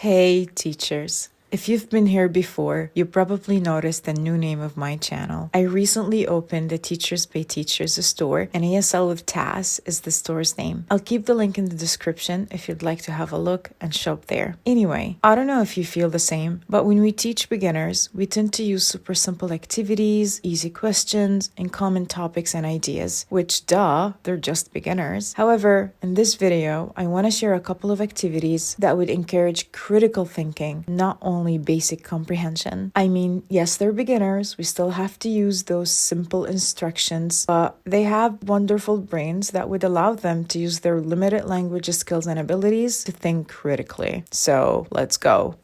Hey, teachers. If you've been here before, you probably noticed the new name of my channel. I recently opened the teacherspayteachers store, and ESL with Taz is the store's name. I'll keep the link in the description if you'd like to have a look and shop there. Anyway, I don't know if you feel the same, but when we teach beginners, we tend to use super simple activities, easy questions, and common topics and ideas, which they're just beginners. However, in this video, I want to share a couple of activities that would encourage critical thinking, not only basic comprehension. I mean, yes, they're beginners. We still have to use those simple instructions, but they have wonderful brains that would allow them to use their limited language skills and abilities to think critically. So let's go.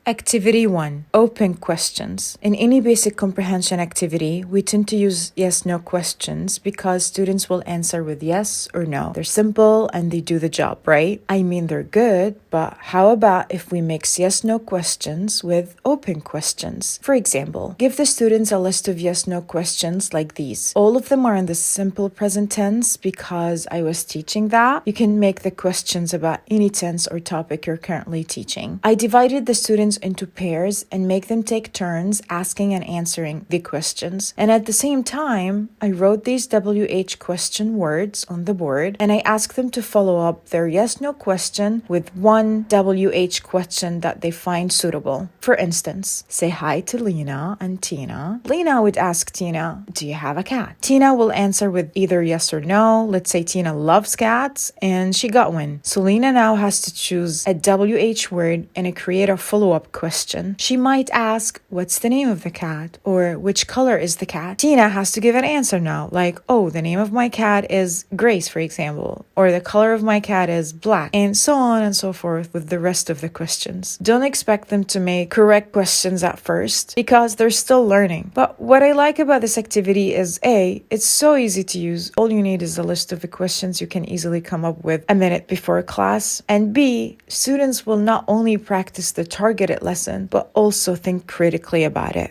Activity 1. Open questions. In any basic comprehension activity, we tend to use yes-no questions because students will answer with yes or no. They're simple and they do the job, right? I mean, they're good, but how about if we mix yes-no questions with open questions? For example, give the students a list of yes-no questions like these. All of them are in the simple present tense because I was teaching that. You can make the questions about any tense or topic you're currently teaching. I divided the students into pairs and make them take turns asking and answering the questions. And at the same time, I wrote these WH question words on the board and I asked them to follow up their yes-no question with one WH question that they find suitable. For instance, say hi to Lena and Tina. Lena would ask Tina, "Do you have a cat?" Tina will answer with either yes or no. Let's say Tina loves cats and she got one. So Lena now has to choose a WH word and create a follow-up question. She might ask, "What's the name of the cat?" or "Which color is the cat?" Tina has to give an answer now, like, "Oh, the name of my cat is Grace," for example, or "The color of my cat is black," and so on and so forth with the rest of the questions. Don't expect them to make correct questions at first because they're still learning. But what I like about this activity is A, it's so easy to use. All you need is a list of the questions you can easily come up with a minute before class. And B, students will not only practice the targeted lesson, but also think critically about it.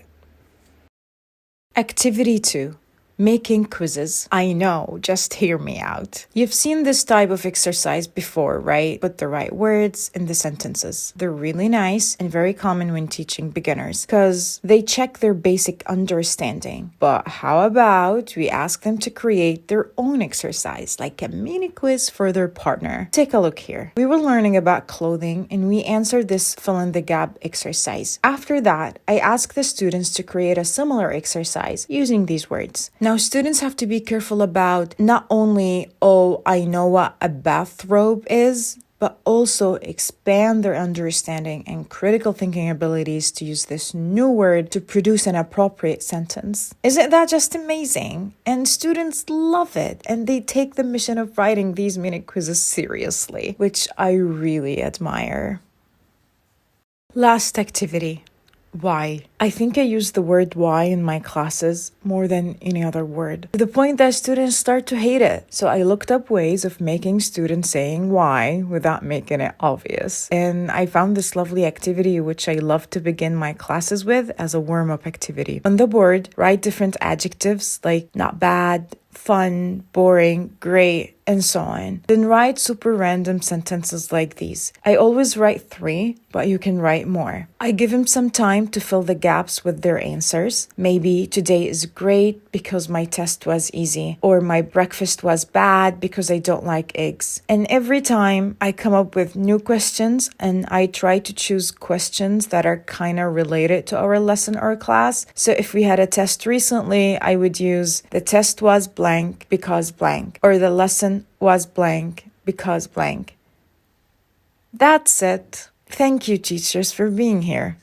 Activity 2. Making quizzes. I know, just hear me out. You've seen this type of exercise before, right? Put the right words in the sentences. They're really nice and very common when teaching beginners because they check their basic understanding. But how about we ask them to create their own exercise, like a mini quiz for their partner? Take a look here. We were learning about clothing and we answered this fill-in-the-gap exercise. After that, I asked the students to create a similar exercise using these words. Now, students have to be careful about not only, "Oh, I know what a bathrobe is," but also expand their understanding and critical thinking abilities to use this new word to produce an appropriate sentence. Isn't that just amazing? And students love it, and they take the mission of writing these mini quizzes seriously, which I really admire. Last activity. Why? I think I use the word why in my classes more than any other word, to the point that students start to hate it. So I looked up ways of making students saying why without making it obvious. And I found this lovely activity which I love to begin my classes with as a warm-up activity. On the board, write different adjectives like not bad, fun, boring, great, and so on. Then write super random sentences like these. I always write 3, but you can write more. I give them some time to fill the gaps with their answers. Maybe today is great because my test was easy, or my breakfast was bad because I don't like eggs. And every time I come up with new questions and I try to choose questions that are kind of related to our lesson or class. So if we had a test recently, I would use the test was blank because blank, or the lesson was blank because blank. That's it. Thank you, teachers, for being here.